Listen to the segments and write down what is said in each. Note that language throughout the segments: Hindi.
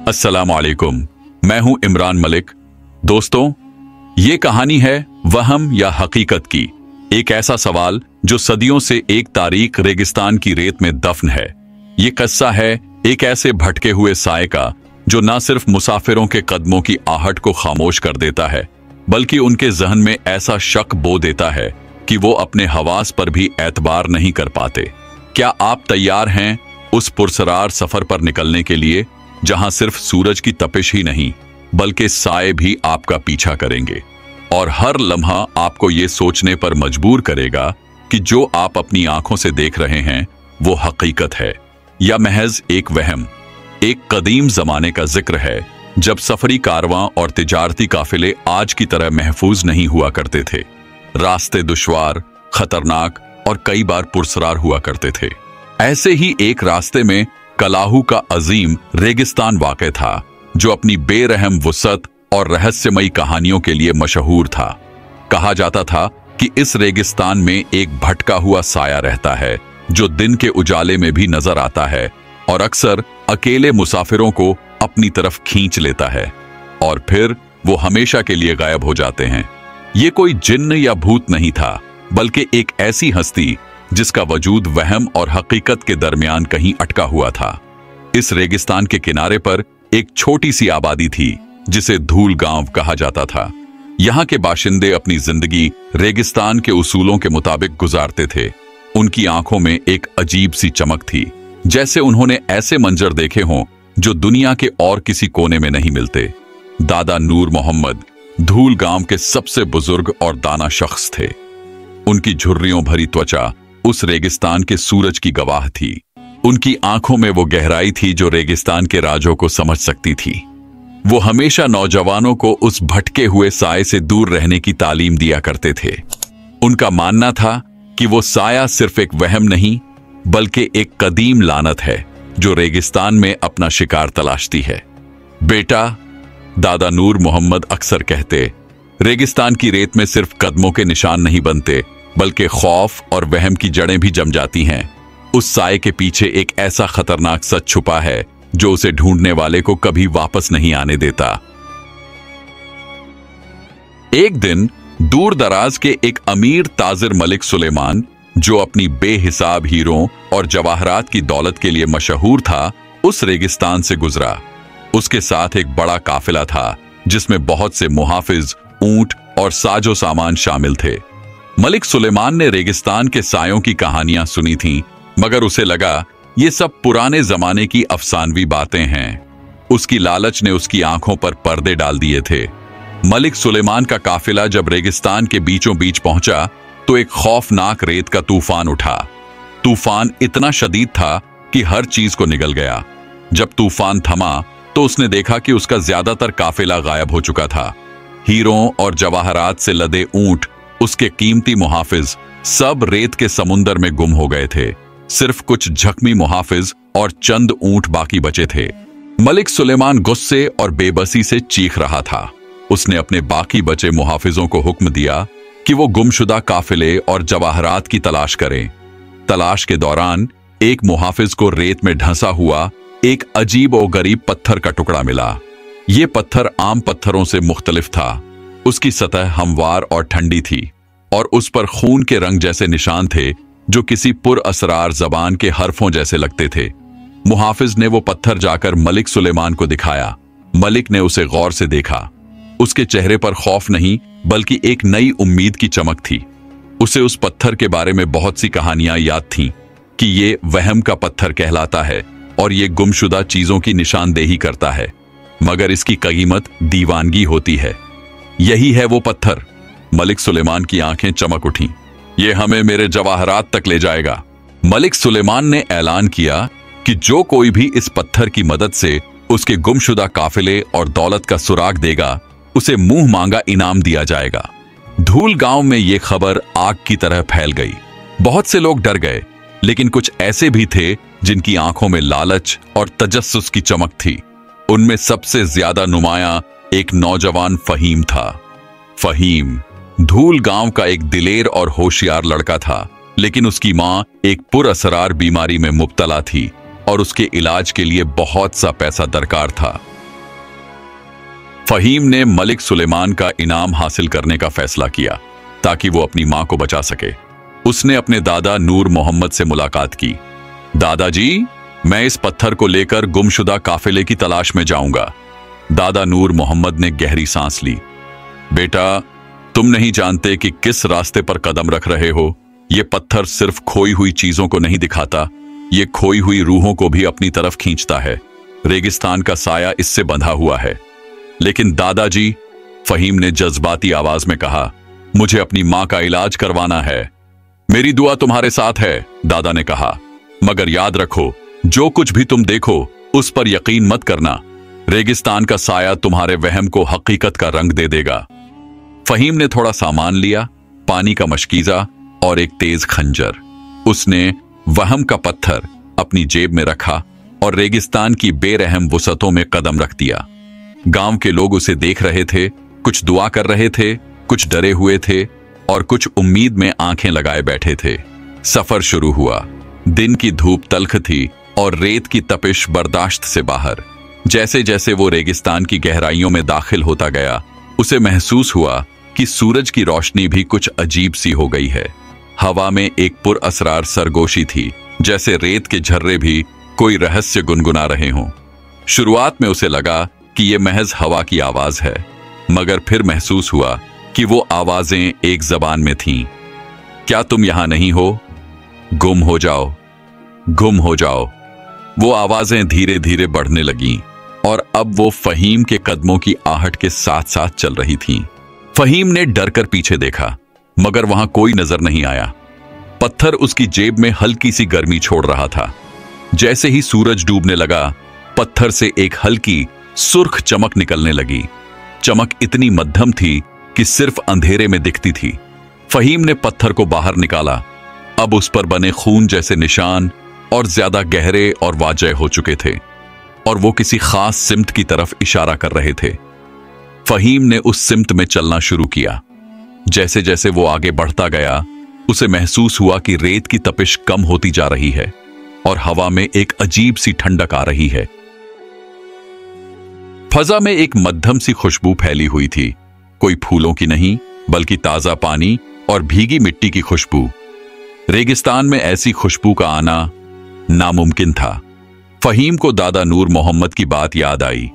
अस्सलामुअलैकुम, मैं हूं इमरान मलिक। दोस्तों, ये कहानी है वहम या हकीकत की। एक ऐसा सवाल जो सदियों से एक तारीख रेगिस्तान की रेत में दफन है। ये किस्सा है एक ऐसे भटके हुए साए का जो न सिर्फ मुसाफिरों के कदमों की आहट को खामोश कर देता है, बल्कि उनके जहन में ऐसा शक बो देता है कि वो अपने हवास पर भी एतबार नहीं कर पाते। क्या आप तैयार हैं उस पुरसरार सफर पर निकलने के लिए जहां सिर्फ सूरज की तपिश ही नहीं बल्कि साए भी आपका पीछा करेंगे और हर लम्हा आपको ये सोचने पर मजबूर करेगा कि जो आप अपनी आंखों से देख रहे हैं वो हकीकत है या महज एक वहम। एक कदीम जमाने का जिक्र है जब सफरी कारवां और तिजारती काफिले आज की तरह महफूज नहीं हुआ करते थे। रास्ते दुश्वार, खतरनाक और कई बार पुरसरार हुआ करते थे। ऐसे ही एक रास्ते में कलाहू का अजीम रेगिस्तान वाक़ था जो अपनी बेरहम वुसअत और रहस्यमयी कहानियों के लिए मशहूर था। कहा जाता था कि इस रेगिस्तान में एक भटका हुआ साया रहता है जो दिन के उजाले में भी नजर आता है और अक्सर अकेले मुसाफिरों को अपनी तरफ खींच लेता है और फिर वो हमेशा के लिए गायब हो जाते हैं। ये कोई जिन्न या भूत नहीं था, बल्कि एक ऐसी हस्ती जिसका वजूद वहम और हकीकत के दरमियान कहीं अटका हुआ था। इस रेगिस्तान के किनारे पर एक छोटी सी आबादी थी जिसे धूल गांव कहा जाता था। यहाँ के बाशिंदे अपनी जिंदगी रेगिस्तान के उसूलों के मुताबिक गुजारते थे। उनकी आंखों में एक अजीब सी चमक थी, जैसे उन्होंने ऐसे मंजर देखे हों जो दुनिया के और किसी कोने में नहीं मिलते। दादा नूर मोहम्मद धूल गांव के सबसे बुजुर्ग और दाना शख्स थे। उनकी झुर्रियों भरी त्वचा उस रेगिस्तान के सूरज की गवाह थी। उनकी आंखों में वो गहराई थी जो रेगिस्तान के राजों को समझ सकती थी। वो हमेशा नौजवानों को उस भटके हुए साए से दूर रहने की तालीम दिया करते थे। उनका मानना था कि वो साया सिर्फ एक वहम नहीं बल्कि एक कदीम लानत है जो रेगिस्तान में अपना शिकार तलाशती है। बेटा, दादा नूर मोहम्मद अक्सर कहते, रेगिस्तान की रेत में सिर्फ कदमों के निशान नहीं बनते बल्कि खौफ और वहम की जड़ें भी जम जाती हैं। उस साए के पीछे एक ऐसा खतरनाक सच छुपा है जो उसे ढूंढने वाले को कभी वापस नहीं आने देता। एक दिन दूर दराज के एक अमीर ताजिर मलिक सुलेमान, जो अपनी बेहिसाब हीरों और जवाहरात की दौलत के लिए मशहूर था, उस रेगिस्तान से गुजरा। उसके साथ एक बड़ा काफिला था जिसमें बहुत से मुहाफिज, ऊंट और साजो सामान शामिल थे। मलिक सुलेमान ने रेगिस्तान के सायों की कहानियां सुनी थीं, मगर उसे लगा ये सब पुराने जमाने की अफसानवी बातें हैं। उसकी लालच ने उसकी आंखों पर पर्दे डाल दिए थे। मलिक सुलेमान का काफिला जब रेगिस्तान के बीचों बीच पहुंचा तो एक खौफनाक रेत का तूफान उठा। तूफान इतना शदीद था कि हर चीज को निगल गया। जब तूफान थमा तो उसने देखा कि उसका ज्यादातर काफिला गायब हो चुका था। हीरों और जवाहरात से लदे ऊंट, उसके कीमती मुहाफिज सब रेत के समुंदर में गुम हो गए थे। सिर्फ कुछ जख्मी मुहाफिज और चंद ऊंट बाकी बचे थे। मलिक सुलेमान गुस्से और बेबसी से चीख रहा था। उसने अपने बाकी बचे मुहाफिजों को हुक्म दिया कि वो गुमशुदा काफिले और जवाहरात की तलाश करें। तलाश के दौरान एक मुहाफिज को रेत में ढंसा हुआ एक अजीब और गरीब पत्थर का टुकड़ा मिला। ये पत्थर आम पत्थरों से मुख्तलिफ था। उसकी सतह हमवार और ठंडी थी और उस पर खून के रंग जैसे निशान थे जो किसी पुरअसरार जबान के हरफों जैसे लगते थे। मुहाफिज ने वो पत्थर जाकर मलिक सुलेमान को दिखाया। मलिक ने उसे गौर से देखा। उसके चेहरे पर खौफ नहीं बल्कि एक नई उम्मीद की चमक थी। उसे उस पत्थर के बारे में बहुत सी कहानियां याद थीं कि ये वहम का पत्थर कहलाता है और ये गुमशुदा चीजों की निशानदेही करता है, मगर इसकी कीमत दीवानगी होती है। यही है वो पत्थर। मलिक सुलेमान की आंखें चमक उठीं। ये हमें मेरे जवाहरात तक ले जाएगा। मलिक सुलेमान ने ऐलान किया कि जो कोई भी इस पत्थर की मदद से उसके गुमशुदा काफिले और दौलत का सुराग देगा, उसे मुंह मांगा इनाम दिया जाएगा। धूल गांव में ये खबर आग की तरह फैल गई। बहुत से लोग डर गए, लेकिन कुछ ऐसे भी थे जिनकी आंखों में लालच और तजस्सुस की चमक थी। उनमें सबसे ज्यादा नुमाया एक नौजवान फहीम था। फहीम धूल गांव का एक दिलेर और होशियार लड़का था, लेकिन उसकी मां एक पुरअसरार बीमारी में मुब्तला थी और उसके इलाज के लिए बहुत सा पैसा दरकार था। फहीम ने मलिक सुलेमान का इनाम हासिल करने का फैसला किया ताकि वो अपनी मां को बचा सके। उसने अपने दादा नूर मोहम्मद से मुलाकात की। दादाजी, मैं इस पत्थर को लेकर गुमशुदा काफिले की तलाश में जाऊंगा। दादा नूर मोहम्मद ने गहरी सांस ली। बेटा, तुम नहीं जानते कि किस रास्ते पर कदम रख रहे हो। ये पत्थर सिर्फ खोई हुई चीजों को नहीं दिखाता, ये खोई हुई रूहों को भी अपनी तरफ खींचता है। रेगिस्तान का साया इससे बंधा हुआ है। लेकिन दादाजी, फहीम ने जज्बाती आवाज में कहा, मुझे अपनी मां का इलाज करवाना है। मेरी दुआ तुम्हारे साथ है, दादा ने कहा, मगर याद रखो, जो कुछ भी तुम देखो उस पर यकीन मत करना। रेगिस्तान का साया तुम्हारे वहम को हकीकत का रंग दे देगा। फहीम ने थोड़ा सामान लिया, पानी का मशकीजा और एक तेज खंजर। उसने वहम का पत्थर अपनी जेब में रखा और रेगिस्तान की बेरहम वुसअतों में कदम रख दिया। गांव के लोग उसे देख रहे थे, कुछ दुआ कर रहे थे, कुछ डरे हुए थे और कुछ उम्मीद में आंखें लगाए बैठे थे। सफर शुरू हुआ। दिन की धूप तल्ख थी और रेत की तपिश बर्दाश्त से बाहर। जैसे जैसे वो रेगिस्तान की गहराइयों में दाखिल होता गया, उसे महसूस हुआ कि सूरज की रोशनी भी कुछ अजीब सी हो गई है। हवा में एक पुरअसरार सरगोशी थी, जैसे रेत के झर्रे भी कोई रहस्य गुनगुना रहे हों। शुरुआत में उसे लगा कि यह महज हवा की आवाज है, मगर फिर महसूस हुआ कि वो आवाजें एक जबान में थीं। क्या तुम यहां नहीं हो? गुम हो जाओ, गुम हो जाओ। वो आवाजें धीरे धीरे बढ़ने लगीं और अब वो फहीम के कदमों की आहट के साथ साथ चल रही थीं। फहीम ने डरकर पीछे देखा, मगर वहां कोई नजर नहीं आया। पत्थर उसकी जेब में हल्की सी गर्मी छोड़ रहा था। जैसे ही सूरज डूबने लगा, पत्थर से एक हल्की सुर्ख चमक निकलने लगी। चमक इतनी मध्यम थी कि सिर्फ अंधेरे में दिखती थी। फहीम ने पत्थर को बाहर निकाला। अब उस पर बने खून जैसे निशान और ज्यादा गहरे और वाजह हो चुके थे और वो किसी खास सिमत की तरफ इशारा कर रहे थे। फहीम ने उस सिमत में चलना शुरू किया। जैसे जैसे वो आगे बढ़ता गया, उसे महसूस हुआ कि रेत की तपिश कम होती जा रही है और हवा में एक अजीब सी ठंडक आ रही है। फजा में एक मध्यम सी खुशबू फैली हुई थी, कोई फूलों की नहीं बल्कि ताजा पानी और भीगी मिट्टी की खुशबू। रेगिस्तान में ऐसी खुशबू का आना नामुमकिन था। फहीम को दादा नूर मोहम्मद की बात याद आई,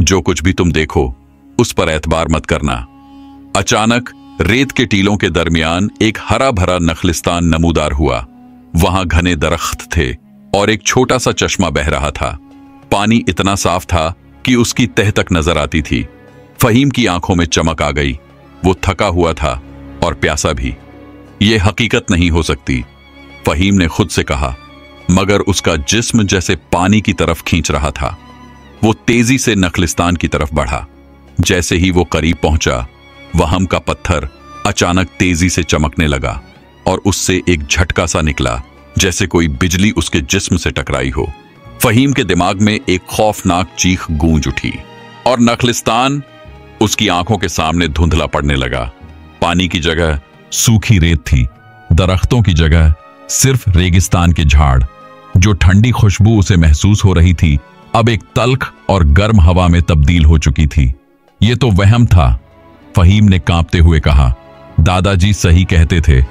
जो कुछ भी तुम देखो उस पर एतबार मत करना। अचानक रेत के टीलों के दरमियान एक हरा भरा नखलिस्तान नमूदार हुआ। वहां घने दरख्त थे और एक छोटा सा चश्मा बह रहा था। पानी इतना साफ था कि उसकी तह तक नजर आती थी। फहीम की आंखों में चमक आ गई। वो थका हुआ था और प्यासा भी। यह हकीकत नहीं हो सकती, फहीम ने खुद से कहा, मगर उसका जिस्म जैसे पानी की तरफ खींच रहा था। वो तेजी से नखलिस्तान की तरफ बढ़ा। जैसे ही वो करीब पहुंचा, वहम का पत्थर अचानक तेजी से चमकने लगा और उससे एक झटका सा निकला, जैसे कोई बिजली उसके जिस्म से टकराई हो। फहीम के दिमाग में एक खौफनाक चीख गूंज उठी और नखलिस्तान उसकी आंखों के सामने धुंधला पड़ने लगा। पानी की जगह सूखी रेत थी, दरख्तों की जगह सिर्फ रेगिस्तान के झाड़। जो ठंडी खुशबू उसे महसूस हो रही थी, अब एक तल्ख और गर्म हवा में तब्दील हो चुकी थी। ये तो वहम था, फहीम ने कांपते हुए कहा। दादाजी सही कहते थे।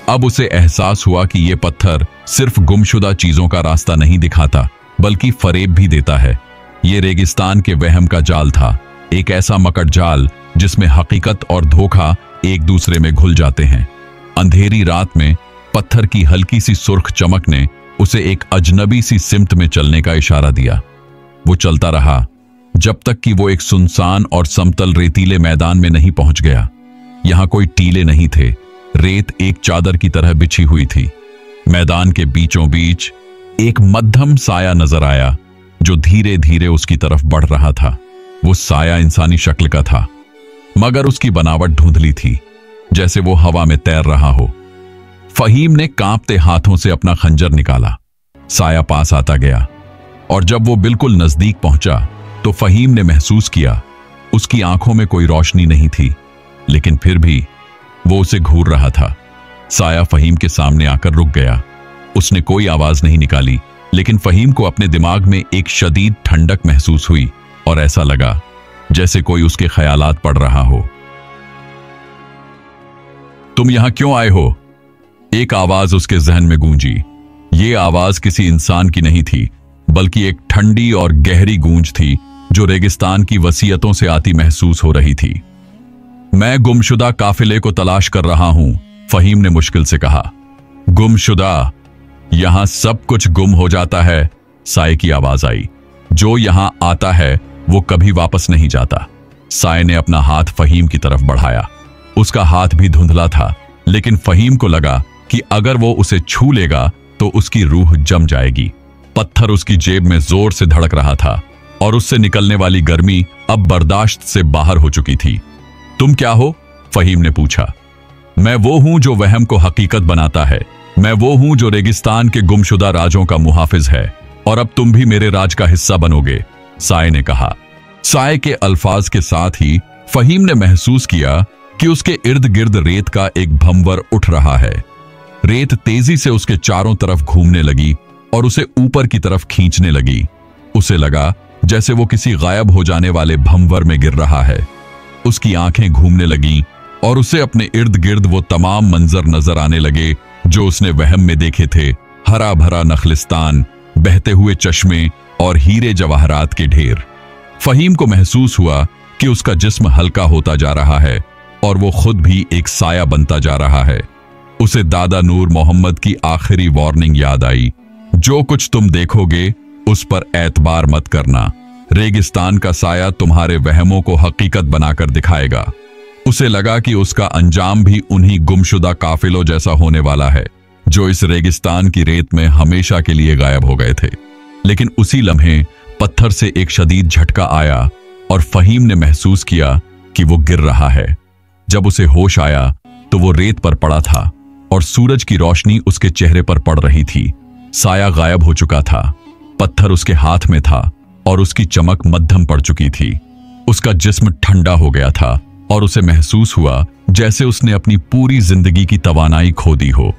अब उसे एहसास हुआ कि यह पत्थर सिर्फ गुमशुदा चीजों का रास्ता नहीं दिखाता, बल्कि फरेब भी देता है। यह रेगिस्तान के वहम का जाल था, एक ऐसा मकड़ जाल जिसमें हकीकत और धोखा एक दूसरे में घुल जाते हैं। अंधेरी रात में पत्थर की हल्की सी सुर्ख चमक ने उसे एक अजनबी सी सिमत में चलने का इशारा दिया। वो चलता रहा जब तक कि वो एक सुनसान और समतल रेतीले मैदान में नहीं पहुंच गया। यहां कोई टीले नहीं थे, रेत एक चादर की तरह बिछी हुई थी। मैदान के बीचों बीच एक मध्यम साया नजर आया, जो धीरे धीरे उसकी तरफ बढ़ रहा था। वो साया इंसानी शक्ल का था, मगर उसकी बनावट धुंधली थी, जैसे वो हवा में तैर रहा हो। फहीम ने कांपते हाथों से अपना खंजर निकाला। साया पास आता गया और जब वो बिल्कुल नजदीक पहुंचा तो फहीम ने महसूस किया उसकी आंखों में कोई रोशनी नहीं थी, लेकिन फिर भी वो उसे घूर रहा था। साया फहीम के सामने आकर रुक गया। उसने कोई आवाज नहीं निकाली, लेकिन फहीम को अपने दिमाग में एक शदीद ठंडक महसूस हुई और ऐसा लगा जैसे कोई उसके ख्यालात पढ़ रहा हो। तुम यहां क्यों आए हो? एक आवाज उसके जहन में गूंजी। ये आवाज किसी इंसान की नहीं थी, बल्कि एक ठंडी और गहरी गूंज थी जो रेगिस्तान की वसीयतों से आती महसूस हो रही थी। मैं गुमशुदा काफिले को तलाश कर रहा हूं, फहीम ने मुश्किल से कहा। गुमशुदा? यहां सब कुछ गुम हो जाता है, साये की आवाज आई। जो यहां आता है वो कभी वापस नहीं जाता। साये ने अपना हाथ फहीम की तरफ बढ़ाया। उसका हाथ भी धुंधला था, लेकिन फहीम को लगा कि अगर वो उसे छू लेगा तो उसकी रूह जम जाएगी। पत्थर उसकी जेब में जोर से धड़क रहा था और उससे निकलने वाली गर्मी अब बर्दाश्त से बाहर हो चुकी थी। तुम क्या हो? फहीम ने पूछा। मैं वो हूं जो वहम को हकीकत बनाता है। मैं वो हूं जो रेगिस्तान के गुमशुदा राजों का मुहाफिज है, और अब तुम भी मेरे राज का हिस्सा बनोगे, साये ने कहा। साये के अल्फाज के साथ ही फहीम ने महसूस किया कि उसके इर्द गिर्द रेत का एक भंवर उठ रहा है। रेत तेजी से उसके चारों तरफ घूमने लगी और उसे ऊपर की तरफ खींचने लगी। उसे लगा जैसे वो किसी गायब हो जाने वाले भंवर में गिर रहा है। उसकी आंखें घूमने लगीं और उसे अपने इर्द गिर्द वो तमाम मंजर नजर आने लगे जो उसने वहम में देखे थे। हरा भरा नखलिस्तान, बहते हुए चश्मे और हीरे जवाहरात के ढेर। फहीम को महसूस हुआ कि उसका जिस्म हल्का होता जा रहा है और वो खुद भी एक साया बनता जा रहा है। उसे दादा नूर मोहम्मद की आखिरी वार्निंग याद आई, जो कुछ तुम देखोगे उस पर एतबार मत करना। रेगिस्तान का साया तुम्हारे वहमों को हकीकत बनाकर दिखाएगा। उसे लगा कि उसका अंजाम भी उन्हीं गुमशुदा काफिलों जैसा होने वाला है जो इस रेगिस्तान की रेत में हमेशा के लिए गायब हो गए थे। लेकिन उसी लम्हे पत्थर से एक शदीद झटका आया और फहीम ने महसूस किया कि वो गिर रहा है। जब उसे होश आया तो वो रेत पर पड़ा था और सूरज की रोशनी उसके चेहरे पर पड़ रही थी। साया गायब हो चुका था, पत्थर उसके हाथ में था और उसकी चमक मध्यम पड़ चुकी थी। उसका जिस्म ठंडा हो गया था और उसे महसूस हुआ जैसे उसने अपनी पूरी जिंदगी की तवानाई खो दी हो।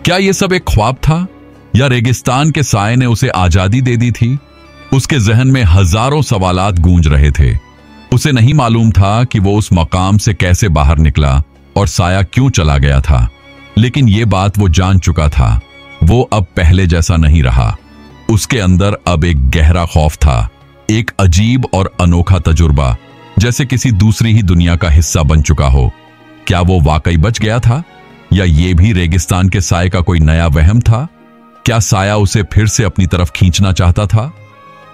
क्या यह सब एक ख्वाब था या रेगिस्तान के साये ने उसे आजादी दे दी थी? उसके जहन में हजारों सवालात गूंज रहे थे। उसे नहीं मालूम था कि वो उस मकाम से कैसे बाहर निकला और साया क्यों चला गया था, लेकिन ये बात वो जान चुका था। वो अब पहले जैसा नहीं रहा। उसके अंदर अब एक गहरा खौफ था, एक अजीब और अनोखा तजुर्बा, जैसे किसी दूसरी ही दुनिया का हिस्सा बन चुका हो। क्या वो वाकई बच गया था या ये भी रेगिस्तान के साये का कोई नया वहम था? क्या साया उसे फिर से अपनी तरफ खींचना चाहता था?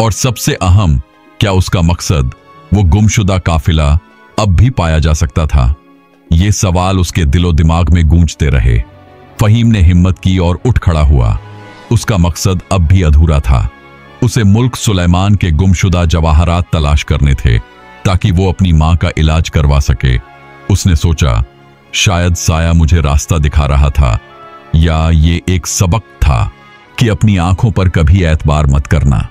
और सबसे अहम, क्या उसका मकसद, वो गुमशुदा काफिला, अब भी पाया जा सकता था? ये सवाल उसके दिलो दिमाग में गूंजते रहे। फहीम ने हिम्मत की और उठ खड़ा हुआ। उसका मकसद अब भी अधूरा था। उसे मुल्क सुलेमान के गुमशुदा जवाहरात तलाश करने थे ताकि वो अपनी मां का इलाज करवा सके। उसने सोचा, शायद साया मुझे रास्ता दिखा रहा था, या ये एक सबक था कि अपनी आंखों पर कभी एतबार मत करना।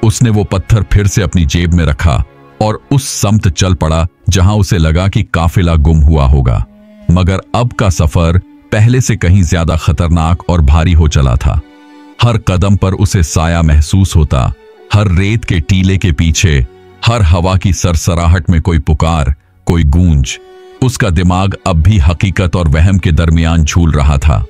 उसने वो पत्थर फिर से अपनी जेब में रखा और उस समत चल पड़ा जहां उसे लगा कि काफिला गुम हुआ होगा। मगर अब का सफर पहले से कहीं ज्यादा खतरनाक और भारी हो चला था। हर कदम पर उसे साया महसूस होता, हर रेत के टीले के पीछे, हर हवा की सरसराहट में कोई पुकार, कोई गूंज। उसका दिमाग अब भी हकीकत और वहम के दरमियान झूल रहा था।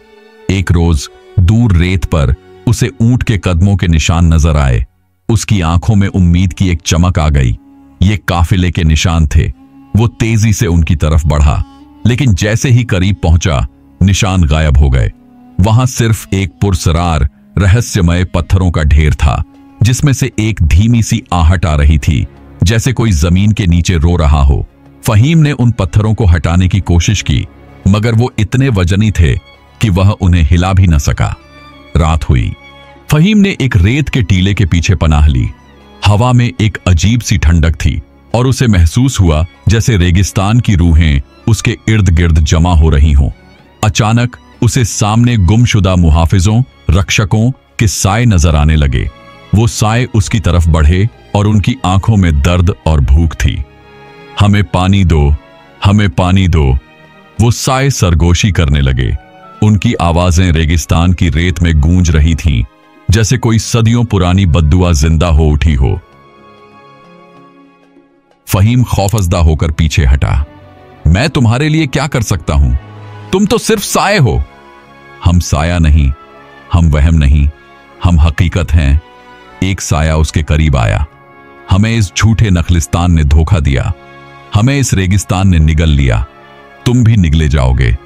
एक रोज दूर रेत पर उसे ऊंट के कदमों के निशान नजर आए। उसकी आंखों में उम्मीद की एक चमक आ गई। ये काफिले के निशान थे। वो तेजी से उनकी तरफ बढ़ा, लेकिन जैसे ही करीब पहुंचा, निशान गायब हो गए। वहां सिर्फ एक पुरसरार रहस्यमय पत्थरों का ढेर था, जिसमें से एक धीमी सी आहट आ रही थी, जैसे कोई जमीन के नीचे रो रहा हो। फहीम ने उन पत्थरों को हटाने की कोशिश की, मगर वो इतने वजनी थे कि वह उन्हें हिला भी न सका। रात हुई। फहीम ने एक रेत के टीले के पीछे पनाह ली। हवा में एक अजीब सी ठंडक थी और उसे महसूस हुआ जैसे रेगिस्तान की रूहें उसके इर्द गिर्द जमा हो रही हों। अचानक उसे सामने गुमशुदा मुहाफिजों, रक्षकों के साए नजर आने लगे। वो साए उसकी तरफ बढ़े और उनकी आंखों में दर्द और भूख थी। हमें पानी दो, हमें पानी दो। वो साए सरगोशी करने लगे। उनकी आवाजें रेगिस्तान की रेत में गूंज रही थीं। जैसे कोई सदियों पुरानी बद्दुआ जिंदा हो उठी हो। फहीम खौफजदा होकर पीछे हटा। मैं तुम्हारे लिए क्या कर सकता हूं? तुम तो सिर्फ साए हो। हम साया नहीं, हम वहम नहीं, हम हकीकत हैं। एक साया उसके करीब आया। हमें इस झूठे नखलिस्तान ने धोखा दिया, हमें इस रेगिस्तान ने निगल लिया, तुम भी निगले जाओगे।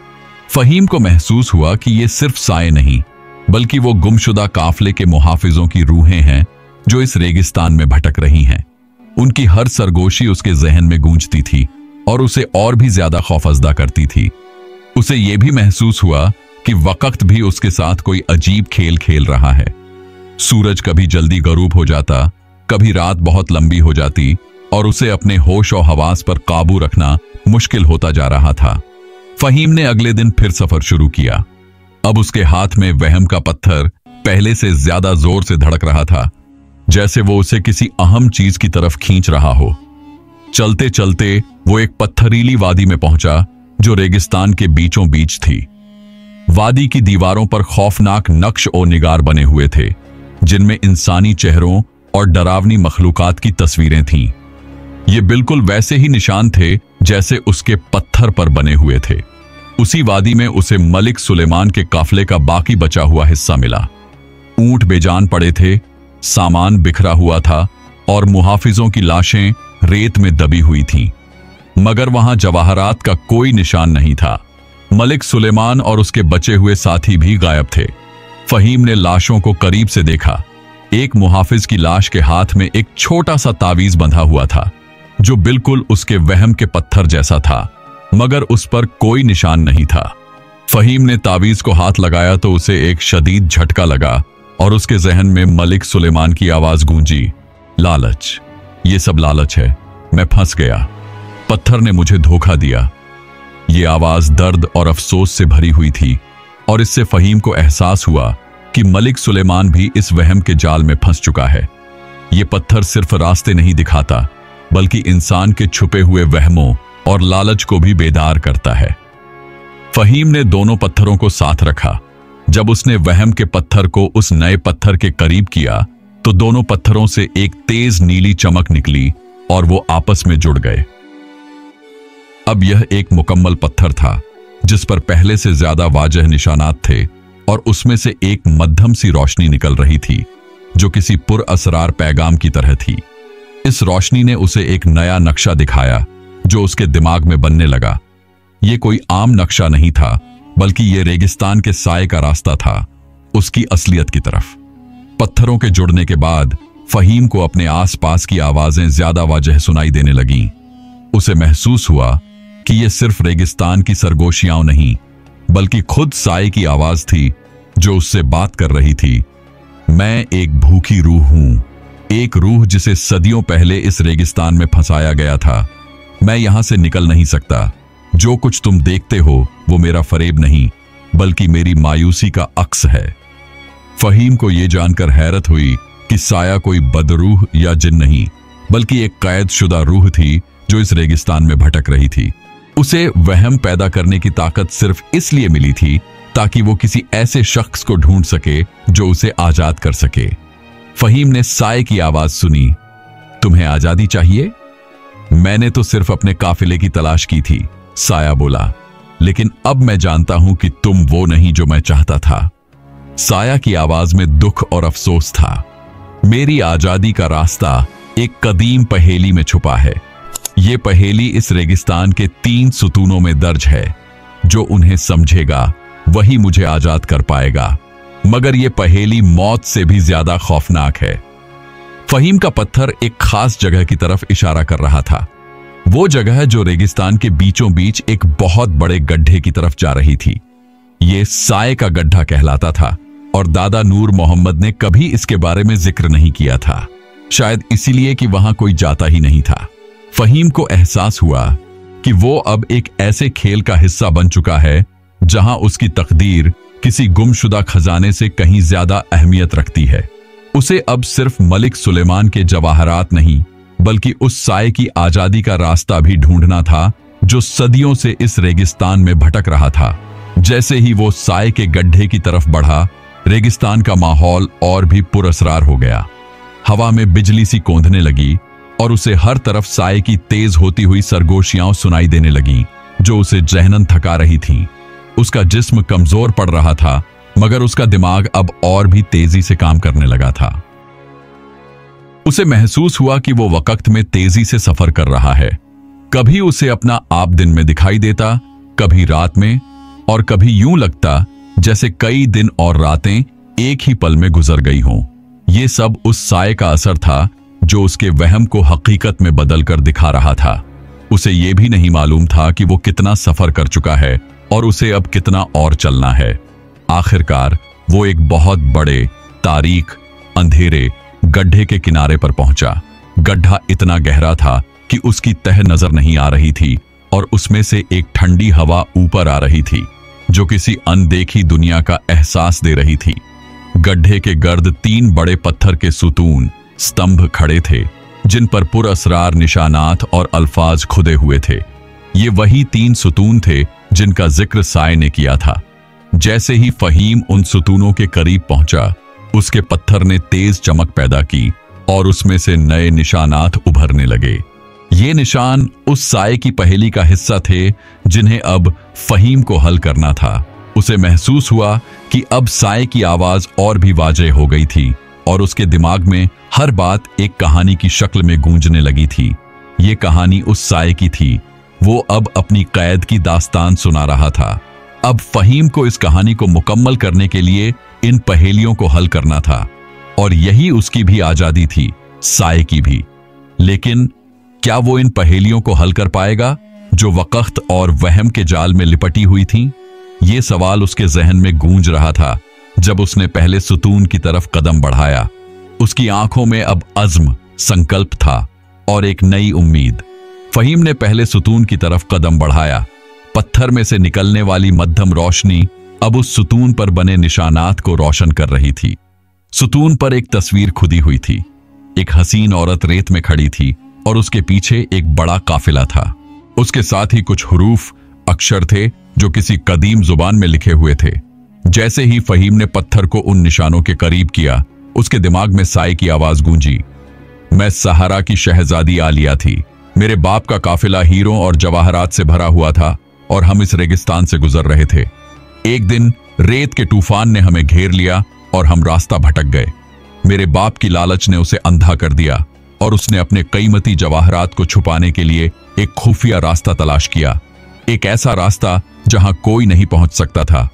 फहीम को महसूस हुआ कि ये सिर्फ साए नहीं, बल्कि वो गुमशुदा काफले के मुहाफिजों की रूहें हैं जो इस रेगिस्तान में भटक रही हैं। उनकी हर सरगोशी उसके जहन में गूंजती थी और उसे और भी ज्यादा खौफजदा करती थी। उसे यह भी महसूस हुआ कि वक्त भी उसके साथ कोई अजीब खेल खेल रहा है। सूरज कभी जल्दी गरूब हो जाता, कभी रात बहुत लंबी हो जाती और उसे अपने होश और हवास पर काबू रखना मुश्किल होता जा रहा था। फहीम ने अगले दिन फिर सफर शुरू किया। अब उसके हाथ में वहम का पत्थर पहले से ज्यादा जोर से धड़क रहा था, जैसे वो उसे किसी अहम चीज की तरफ खींच रहा हो। चलते चलते वो एक पत्थरीली वादी में पहुंचा जो रेगिस्तान के बीचों बीच थी। वादी की दीवारों पर खौफनाक नक्श और निगार बने हुए थे, जिनमें इंसानी चेहरों और डरावनी मखलूकात की तस्वीरें थीं। ये बिल्कुल वैसे ही निशान थे जैसे उसके पत्थर पर बने हुए थे। उसी वादी में उसे मलिक सुलेमान के काफले का बाकी बचा हुआ हिस्सा मिला। ऊंट बेजान पड़े थे, सामान बिखरा हुआ था और मुहाफिजों की लाशें रेत में दबी हुई थीं। मगर वहां जवाहरात का कोई निशान नहीं था। मलिक सुलेमान और उसके बचे हुए साथी भी गायब थे। फहीम ने लाशों को करीब से देखा। एक मुहाफिज की लाश के हाथ में एक छोटा सा तावीज बंधा हुआ था, जो बिल्कुल उसके वहम के पत्थर जैसा था, मगर उस पर कोई निशान नहीं था। फहीम ने तावीज को हाथ लगाया तो उसे एक शदीद झटका लगा और उसके जहन में मलिक सुलेमान की आवाज गूंजी, लालच, ये सब लालच है, मैं फंस गया, पत्थर ने मुझे धोखा दिया। ये आवाज दर्द और अफसोस से भरी हुई थी और इससे फहीम को एहसास हुआ कि मलिक सुलेमान भी इस वहम के जाल में फंस चुका है। ये पत्थर सिर्फ रास्ते नहीं दिखाता, बल्कि इंसान के छुपे हुए वहमों और लालच को भी बेदार करता है। फहीम ने दोनों पत्थरों को साथ रखा। जब उसने वहम के पत्थर को उस नए पत्थर के करीब किया तो दोनों पत्थरों से एक तेज नीली चमक निकली और वो आपस में जुड़ गए। अब यह एक मुकम्मल पत्थर था, जिस पर पहले से ज्यादा वाजह निशानात थे और उसमें से एक मध्यम सी रोशनी निकल रही थी, जो किसी पुरअसरार पैगाम की तरह थी। इस रोशनी ने उसे एक नया नक्शा दिखाया जो उसके दिमाग में बनने लगा। यह कोई आम नक्शा नहीं था, बल्कि यह रेगिस्तान के साए का रास्ता था, उसकी असलियत की तरफ। पत्थरों के जुड़ने के बाद फहीम को अपने आसपास की आवाजें ज्यादा वाजह सुनाई देने लगीं। उसे महसूस हुआ कि यह सिर्फ रेगिस्तान की सरगोशियां नहीं, बल्कि खुद साए की आवाज थी जो उससे बात कर रही थी। मैं एक भूखी रूह हूं, एक रूह जिसे सदियों पहले इस रेगिस्तान में फंसाया गया था। मैं यहां से निकल नहीं सकता। जो कुछ तुम देखते हो वो मेरा फरेब नहीं, बल्कि मेरी मायूसी का अक्स है। फहीम को यह जानकर हैरत हुई कि साया कोई बदरूह या जिन नहीं, बल्कि एक कैदशुदा रूह थी जो इस रेगिस्तान में भटक रही थी। उसे वहम पैदा करने की ताकत सिर्फ इसलिए मिली थी ताकि वो किसी ऐसे शख्स को ढूंढ सके जो उसे आजाद कर सके। फहीम ने साए की आवाज सुनी, तुम्हें आजादी चाहिए? मैंने तो सिर्फ अपने काफिले की तलाश की थी, साया बोला, लेकिन अब मैं जानता हूं कि तुम वो नहीं जो मैं चाहता था। साया की आवाज में दुख और अफसोस था। मेरी आजादी का रास्ता एक कदीम पहेली में छुपा है। ये पहेली इस रेगिस्तान के 3 सुतूनों में दर्ज है। जो उन्हें समझेगा वही मुझे आजाद कर पाएगा, मगर यह पहेली मौत से भी ज्यादा खौफनाक है। फहीम का पत्थर एक खास जगह की तरफ इशारा कर रहा था। वो जगह जो रेगिस्तान के बीचों बीच एक बहुत बड़े गड्ढे की तरफ जा रही थी। ये साए का गड्ढा कहलाता था और दादा नूर मोहम्मद ने कभी इसके बारे में जिक्र नहीं किया था, शायद इसीलिए कि वहां कोई जाता ही नहीं था। फहीम को एहसास हुआ कि वो अब एक ऐसे खेल का हिस्सा बन चुका है जहां उसकी तकदीर किसी गुमशुदा खजाने से कहीं ज्यादा अहमियत रखती है। उसे अब सिर्फ मलिक सुलेमान के जवाहरात नहीं, बल्कि उस साए की आजादी का रास्ता भी ढूंढना था जो सदियों से इस रेगिस्तान में भटक रहा था। जैसे ही वो साए के गड्ढे की तरफ बढ़ा, रेगिस्तान का माहौल और भी पुरअसरार हो गया। हवा में बिजली सी कौंधने लगी और उसे हर तरफ साए की तेज होती हुई सरगोशियां सुनाई देने लगीं, जो उसे जहनन थका रही थीं। उसका जिस्म कमजोर पड़ रहा था, मगर उसका दिमाग अब और भी तेजी से काम करने लगा था। उसे महसूस हुआ कि वो वक्त में तेजी से सफर कर रहा है। कभी उसे अपना आप दिन में दिखाई देता, कभी रात में, और कभी यूं लगता जैसे कई दिन और रातें एक ही पल में गुजर गई हों। ये सब उस साए का असर था जो उसके वहम को हकीकत में बदल कर दिखा रहा था। उसे यह भी नहीं मालूम था कि वो कितना सफर कर चुका है और उसे अब कितना और चलना है। आखिरकार वो एक बहुत बड़े, तारीक, अंधेरे गड्ढे के किनारे पर पहुंचा। गड्ढा इतना गहरा था कि उसकी तह नजर नहीं आ रही थी और उसमें से एक ठंडी हवा ऊपर आ रही थी, जो किसी अनदेखी दुनिया का एहसास दे रही थी। गड्ढे के गर्द 3 बड़े पत्थर के सुतून, स्तंभ खड़े थे, जिन पर पुरअसरार निशानात और अल्फाज खुदे हुए थे। ये वही 3 सुतून थे जिनका जिक्र साए ने किया था। जैसे ही फहीम उन सुतूनों के करीब पहुंचा, उसके पत्थर ने तेज चमक पैदा की और उसमें से नए निशानात उभरने लगे। ये निशान उस साए की पहेली का हिस्सा थे जिन्हें अब फहीम को हल करना था। उसे महसूस हुआ कि अब साए की आवाज और भी वाज़ेह हो गई थी और उसके दिमाग में हर बात एक कहानी की शक्ल में गूंजने लगी थी। ये कहानी उस साए की थी। वो अब अपनी कैद की दास्तान सुना रहा था। अब फहीम को इस कहानी को मुकम्मल करने के लिए इन पहेलियों को हल करना था, और यही उसकी भी आजादी थी, साए की भी। लेकिन क्या वो इन पहेलियों को हल कर पाएगा जो वक्त और वहम के जाल में लिपटी हुई थीं? ये सवाल उसके जहन में गूंज रहा था जब उसने पहले सुतून की तरफ कदम बढ़ाया। उसकी आंखों में अब अज़्म, संकल्प था और एक नई उम्मीद। फहीम ने पहले सुतून की तरफ कदम बढ़ाया। पत्थर में से निकलने वाली मध्यम रोशनी अब उस सुतून पर बने निशानात को रोशन कर रही थी। सुतून पर एक तस्वीर खुदी हुई थी। एक हसीन औरत रेत में खड़ी थी और उसके पीछे एक बड़ा काफिला था। उसके साथ ही कुछ हुरूफ, अक्षर थे जो किसी कदीम जुबान में लिखे हुए थे। जैसे ही फहीम ने पत्थर को उन निशानों के करीब किया, उसके दिमाग में साए की आवाज गूंजी। मैं सहारा की शहजादी आलिया थी। मेरे बाप का काफिला हीरों और जवाहरात से भरा हुआ था और हम इस रेगिस्तान से गुजर रहे थे। एक दिन रेत के तूफान ने हमें घेर लिया और हम रास्ता भटक गए। मेरे बाप की लालच ने उसे अंधा कर दिया और उसने अपने कीमती जवाहरात को छुपाने के लिए एक खुफिया रास्ता तलाश किया, एक ऐसा रास्ता जहां कोई नहीं पहुंच सकता था।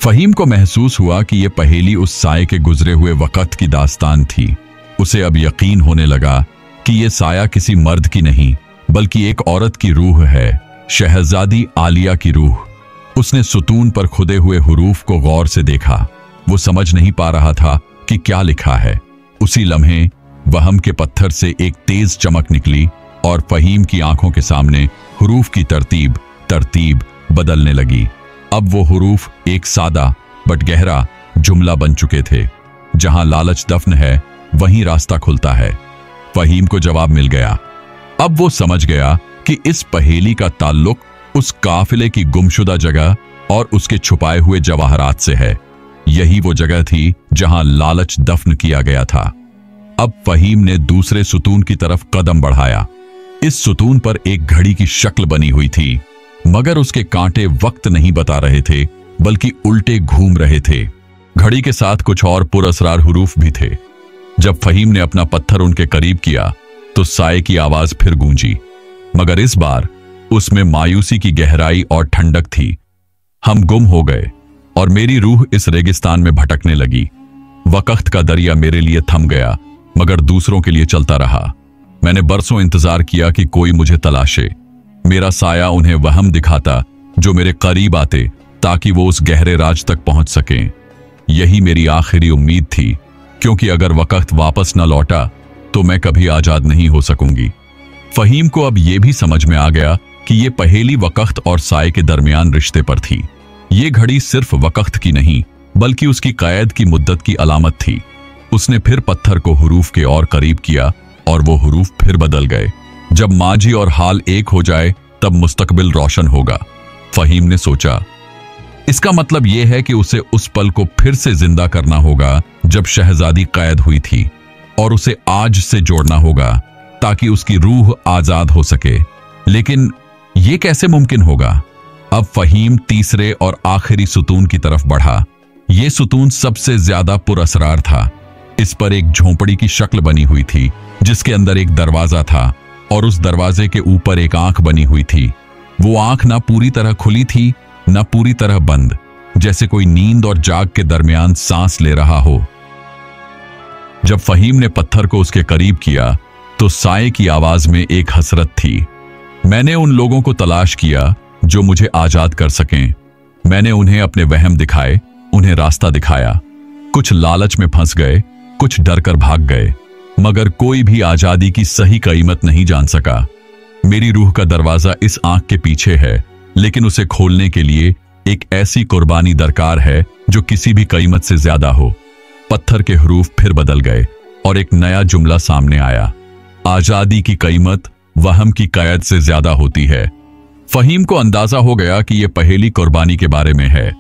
फहीम को महसूस हुआ कि यह पहेली उस साए के गुजरे हुए वक्त की दास्तान थी। उसे अब यकीन होने लगा कि यह साया किसी मर्द की नहीं, बल्कि एक औरत की रूह है, शहजादी आलिया की रूह। उसने सुतून पर खुदे हुए हुरूफ को गौर से देखा। वो समझ नहीं पा रहा था कि क्या लिखा है। उसी लम्हे वहम के पत्थर से एक तेज चमक निकली और फहीम की आंखों के सामने हुरूफ की तरतीब बदलने लगी। अब वो हुरूफ एक सादा बट गहरा जुमला बन चुके थे। जहां लालच दफन है, वहीं रास्ता खुलता है। फहीम को जवाब मिल गया। अब वो समझ गया कि इस पहेली का ताल्लुक उस काफिले की गुमशुदा जगह और उसके छुपाए हुए जवाहरात से है। यही वो जगह थी जहां लालच दफन किया गया था। अब फहीम ने दूसरे सुतून की तरफ कदम बढ़ाया। इस सुतून पर एक घड़ी की शक्ल बनी हुई थी, मगर उसके कांटे वक्त नहीं बता रहे थे, बल्कि उल्टे घूम रहे थे। घड़ी के साथ कुछ और पुरअसरार हुरूफ भी थे। जब फहीम ने अपना पत्थर उनके करीब किया तो साए की आवाज फिर गूंजी, मगर इस बार उसमें मायूसी की गहराई और ठंडक थी। हम गुम हो गए और मेरी रूह इस रेगिस्तान में भटकने लगी। वक्त का दरिया मेरे लिए थम गया, मगर दूसरों के लिए चलता रहा। मैंने बरसों इंतजार किया कि कोई मुझे तलाशे। मेरा साया उन्हें वहम दिखाता जो मेरे करीब आते, ताकि वो उस गहरे राज तक पहुंच सकें। यही मेरी आखिरी उम्मीद थी, क्योंकि अगर वक्त वापस न लौटा तो मैं कभी आजाद नहीं हो सकूंगी। फहीम को अब यह भी समझ में आ गया कि यह पहेली वक्त और साए के दरमियान रिश्ते पर थी। ये घड़ी सिर्फ वक्त की नहीं, बल्कि उसकी कैद की मुद्दत की अलामत थी। उसने फिर पत्थर को हुरूफ के और करीब किया और वो हुरूफ फिर बदल गए। जब माजी और हाल एक हो जाए, तब मुस्तकबिल रोशन होगा, फहीम ने सोचा। इसका मतलब यह है कि उसे उस पल को फिर से जिंदा करना होगा जब शहजादी कैद हुई थी, और उसे आज से जोड़ना होगा ताकि उसकी रूह आजाद हो सके। लेकिन यह कैसे मुमकिन होगा? अब फहीम तीसरे और आखिरी सुतून की तरफ बढ़ा। यह सुतून सबसे ज्यादा पुरअसरार था। इस पर एक झोंपड़ी की शक्ल बनी हुई थी जिसके अंदर एक दरवाजा था, और उस दरवाजे के ऊपर एक आंख बनी हुई थी। वो आंख ना पूरी तरह खुली थी न पूरी तरह बंद, जैसे कोई नींद और जाग के दरमियान सांस ले रहा हो। जब फहीम ने पत्थर को उसके करीब किया तो साए की आवाज में एक हसरत थी। मैंने उन लोगों को तलाश किया जो मुझे आजाद कर सकें। मैंने उन्हें अपने वहम दिखाए, उन्हें रास्ता दिखाया। कुछ लालच में फंस गए, कुछ डर कर भाग गए, मगर कोई भी आजादी की सही कीमत नहीं जान सका। मेरी रूह का दरवाजा इस आंख के पीछे है, लेकिन उसे खोलने के लिए एक ऐसी कुर्बानी दरकार है जो किसी भी कीमत से ज्यादा हो। पत्थर के हरूफ फिर बदल गए और एक नया जुमला सामने आया। आजादी की कीमत वहम की कैद से ज्यादा होती है। फहीम को अंदाजा हो गया कि यह पहेली कुर्बानी के बारे में है।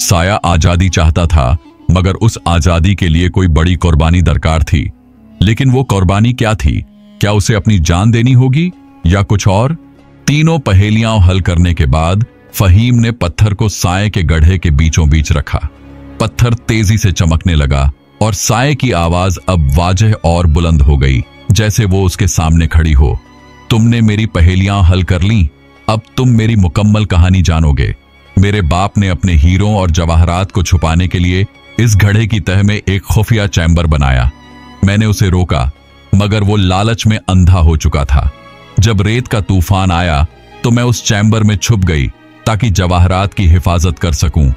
साया आजादी चाहता था, मगर उस आजादी के लिए कोई बड़ी कुर्बानी दरकार थी। लेकिन वो कुर्बानी क्या थी? क्या उसे अपनी जान देनी होगी या कुछ और? तीनों पहेलियां हल करने के बाद फहीम ने पत्थर को साए के गड्ढे के बीचों बीच रखा। पत्थर तेजी से चमकने लगा और साए की आवाज अब वाजह और बुलंद हो गई, जैसे वो उसके सामने खड़ी हो। तुमने मेरी पहेलियां हल कर लीं, अब तुम मेरी मुकम्मल कहानी जानोगे। मेरे बाप ने अपने हीरों और जवाहरात को छुपाने के लिए इस घड़े की तह में एक खुफिया चैम्बर बनाया। मैंने उसे रोका, मगर वो लालच में अंधा हो चुका था। जब रेत का तूफान आया तो मैं उस चैम्बर में छुप गई ताकि जवाहरात की हिफाजत कर सकूं,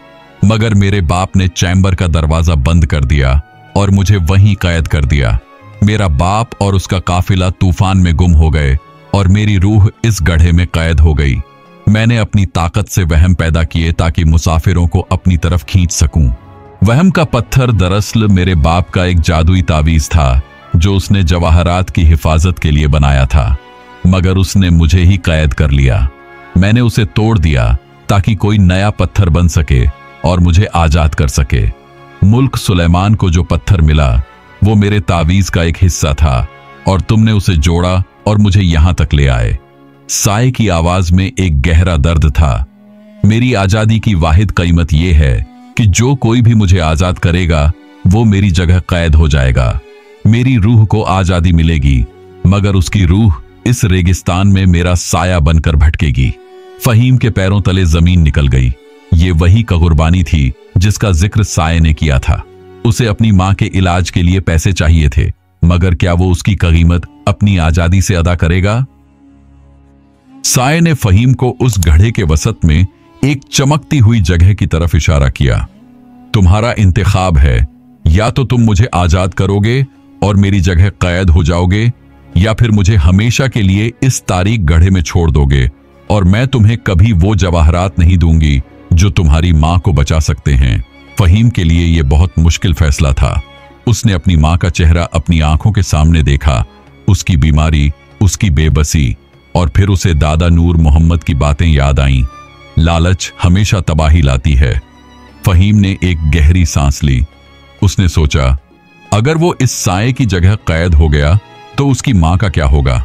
मगर मेरे बाप ने चैम्बर का दरवाजा बंद कर दिया और मुझे वहीं कैद कर दिया। मेरा बाप और उसका काफिला तूफान में गुम हो गए और मेरी रूह इस गड्ढे में कैद हो गई। मैंने अपनी ताकत से वहम पैदा किए ताकि मुसाफिरों को अपनी तरफ खींच सकूं। वहम का पत्थर दरअसल मेरे बाप का एक जादुई तावीज था जो उसने जवाहरात की हिफाजत के लिए बनाया था, मगर उसने मुझे ही कैद कर लिया। मैंने उसे तोड़ दिया ताकि कोई नया पत्थर बन सके और मुझे आजाद कर सके। मुल्क सुलेमान को जो पत्थर मिला वो मेरे तावीज का एक हिस्सा था, और तुमने उसे जोड़ा और मुझे यहां तक ले आए। साए की आवाज में एक गहरा दर्द था। मेरी आजादी की वाहिद कीमत यह है कि जो कोई भी मुझे आजाद करेगा वो मेरी जगह कैद हो जाएगा। मेरी रूह को आजादी मिलेगी, मगर उसकी रूह इस रेगिस्तान में मेरा साया बनकर भटकेगी। फहीम के पैरों तले जमीन निकल गई। ये वही कुर्बानी थी जिसका जिक्र साए ने किया था। उसे अपनी मां के इलाज के लिए पैसे चाहिए थे, मगर क्या वो उसकी कीमत अपनी आजादी से अदा करेगा? साए ने फहीम को उस घड़े के वसत में एक चमकती हुई जगह की तरफ इशारा किया। तुम्हारा इंतखाब है, या तो तुम मुझे आजाद करोगे और मेरी जगह कैद हो जाओगे, या फिर मुझे हमेशा के लिए इस तारीक गड्ढे में छोड़ दोगे और मैं तुम्हें कभी वो जवाहरात नहीं दूंगी जो तुम्हारी मां को बचा सकते हैं। फहीम के लिए यह बहुत मुश्किल फैसला था। उसने अपनी मां का चेहरा अपनी आंखों के सामने देखा, उसकी बीमारी, उसकी बेबसी, और फिर उसे दादा नूर मोहम्मद की बातें याद आईं। लालच हमेशा तबाही लाती है। फहीम ने एक गहरी सांस ली। उसने सोचा, अगर वो इस साए की जगह कैद हो गया तो उसकी मां का क्या होगा?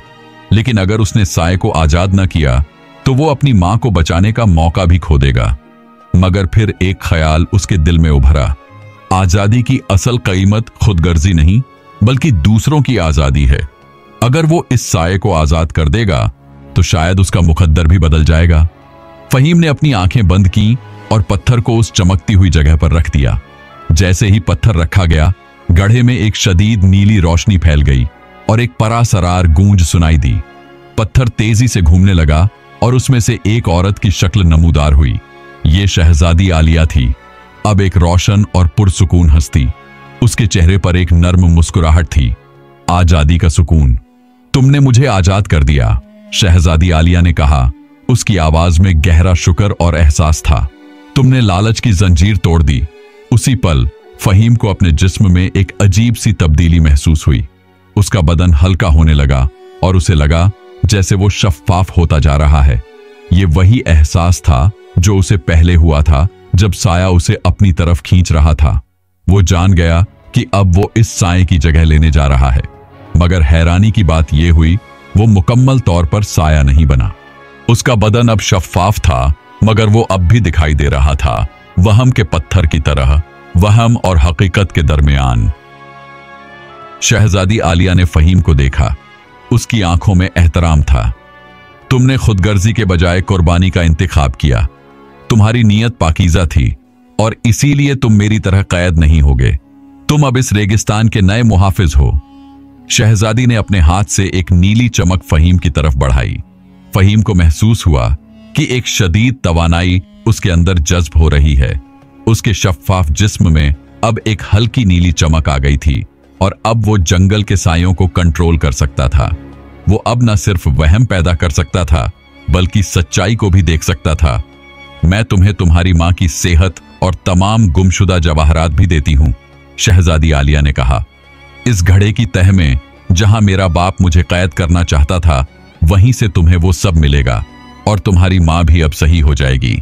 लेकिन अगर उसने साए को आजाद न किया तो वो अपनी मां को बचाने का मौका भी खो देगा। मगर फिर एक ख्याल उसके दिल में उभरा। आजादी की असल कीमत खुदगर्जी नहीं, बल्कि दूसरों की आजादी है। अगर वो इस साए को आजाद कर देगा तो शायद उसका मुकद्दर भी बदल जाएगा। फहीम ने अपनी आंखें बंद की और पत्थर को उस चमकती हुई जगह पर रख दिया। जैसे ही पत्थर रखा गया, गड्ढे में एक शदीद नीली रोशनी फैल गई और एक परासरार गूंज सुनाई दी। पत्थर तेजी से घूमने लगा और उसमें से एक औरत की शक्ल नमूदार हुई। ये शहजादी आलिया थी, अब एक रोशन और पुरसुकून हस्ती। उसके चेहरे पर एक नर्म मुस्कुराहट थी। आजादी का सुकून। तुमने मुझे आजाद कर दिया, शहजादी आलिया ने कहा। उसकी आवाज में गहरा शुक्र और एहसास था। तुमने लालच की जंजीर तोड़ दी। उसी पल फहीम को अपने जिस्म में एक अजीब सी तब्दीली महसूस हुई। उसका बदन हल्का होने लगा और उसे लगा जैसे वो शफ्फाफ होता जा रहा है। ये वही एहसास था जो उसे पहले हुआ था जब साया उसे अपनी तरफ खींच रहा था। वो जान गया कि अब वो इस साए की जगह लेने जा रहा है। मगर हैरानी की बात यह हुई, वो मुकम्मल तौर पर साया नहीं बना। उसका बदन अब शफ्फाफ था, मगर वो अब भी दिखाई दे रहा था, वहम के पत्थर की तरह, वहम और हकीकत के दरमियान। शहजादी आलिया ने फहीम को देखा। उसकी आंखों में एहतराम था। तुमने खुदगर्जी के बजाय कुर्बानी का इंतखाब किया। तुम्हारी नीयत पाकीज़ा थी और इसीलिए तुम मेरी तरह कैद नहीं होगे। तुम अब इस रेगिस्तान के नए मुहाफिज हो। शहजादी ने अपने हाथ से एक नीली चमक फहीम की तरफ बढ़ाई। फहीम को महसूस हुआ कि एक शदीद तवानाई उसके अंदर जज्ब हो रही है। उसके शफ्फाफ जिस्म में अब एक हल्की नीली चमक आ गई थी और अब वो जंगल के सायों को कंट्रोल कर सकता था। वो अब न सिर्फ वहम पैदा कर सकता था, बल्कि सच्चाई को भी देख सकता था। मैं तुम्हें तुम्हारी मां की सेहत और तमाम गुमशुदा जवाहरात भी देती हूं, शहजादी आलिया ने कहा। इस घड़े की तह में जहां मेरा बाप मुझे कैद करना चाहता था, वहीं से तुम्हें वो सब मिलेगा और तुम्हारी मां भी अब सही हो जाएगी।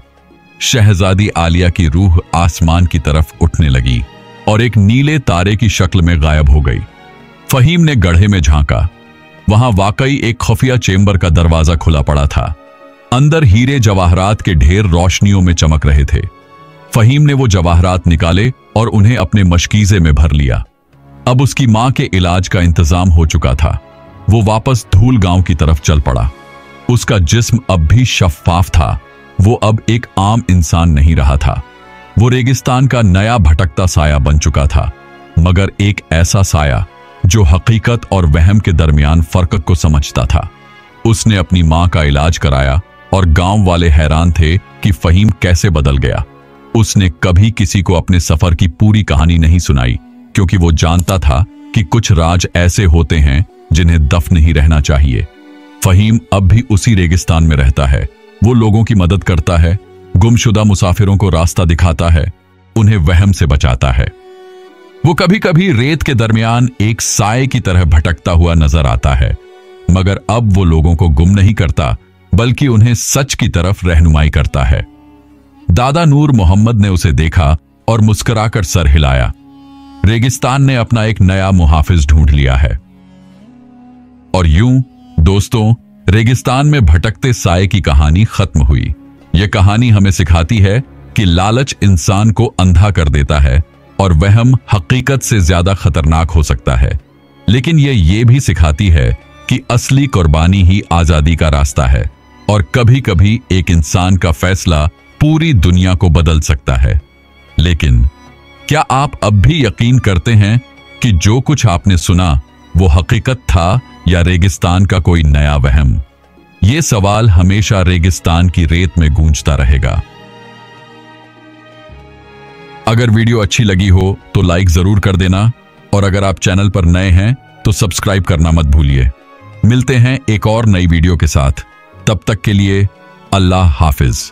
शहजादी आलिया की रूह आसमान की तरफ उठने लगी और एक नीले तारे की शक्ल में गायब हो गई। फहीम ने गड्ढे में झांका। वहां वाकई एक खुफिया चेंबर का दरवाजा खुला पड़ा था। अंदर हीरे जवाहरात के ढेर रोशनियों में चमक रहे थे। फहीम ने वो जवाहरात निकाले और उन्हें अपने मशकीजे में भर लिया। अब उसकी मां के इलाज का इंतजाम हो चुका था। वो वापस धूल गांव की तरफ चल पड़ा। उसका जिस्म अब भी शफ्फाफ था। वो अब एक आम इंसान नहीं रहा था। वो रेगिस्तान का नया भटकता साया बन चुका था, मगर एक ऐसा साया जो हकीकत और वहम के दरमियान फर्क को समझता था। उसने अपनी मां का इलाज कराया और गांव वाले हैरान थे कि फहीम कैसे बदल गया। उसने कभी किसी को अपने सफर की पूरी कहानी नहीं सुनाई, क्योंकि वो जानता था कि कुछ राज ऐसे होते हैं जिन्हें दफन ही रहना चाहिए। फहीम अब भी उसी रेगिस्तान में रहता है। वो लोगों की मदद करता है, गुमशुदा मुसाफिरों को रास्ता दिखाता है, उन्हें वहम से बचाता है। वो कभी कभी रेत के दरमियान एक साए की तरह भटकता हुआ नजर आता है, मगर अब वो लोगों को गुम नहीं करता, बल्कि उन्हें सच की तरफ रहनुमाई करता है। दादा नूर मोहम्मद ने उसे देखा और मुस्कुराकर सर हिलाया। रेगिस्तान ने अपना एक नया मुहाफिज ढूंढ लिया है। और यूं दोस्तों, रेगिस्तान में भटकते साए की कहानी खत्म हुई। यह कहानी हमें सिखाती है कि लालच इंसान को अंधा कर देता है और वहम हकीकत से ज्यादा खतरनाक हो सकता है। लेकिन यह भी सिखाती है कि असली कुर्बानी ही आजादी का रास्ता है और कभी कभी एक इंसान का फैसला पूरी दुनिया को बदल सकता है। लेकिन क्या आप अब भी यकीन करते हैं कि जो कुछ आपने सुना वो हकीकत था या रेगिस्तान का कोई नया वहम? ये सवाल हमेशा रेगिस्तान की रेत में गूंजता रहेगा। अगर वीडियो अच्छी लगी हो तो लाइक जरूर कर देना और अगर आप चैनल पर नए हैं तो सब्सक्राइब करना मत भूलिए। मिलते हैं एक और नई वीडियो के साथ। तब तक के लिए अल्लाह हाफिज।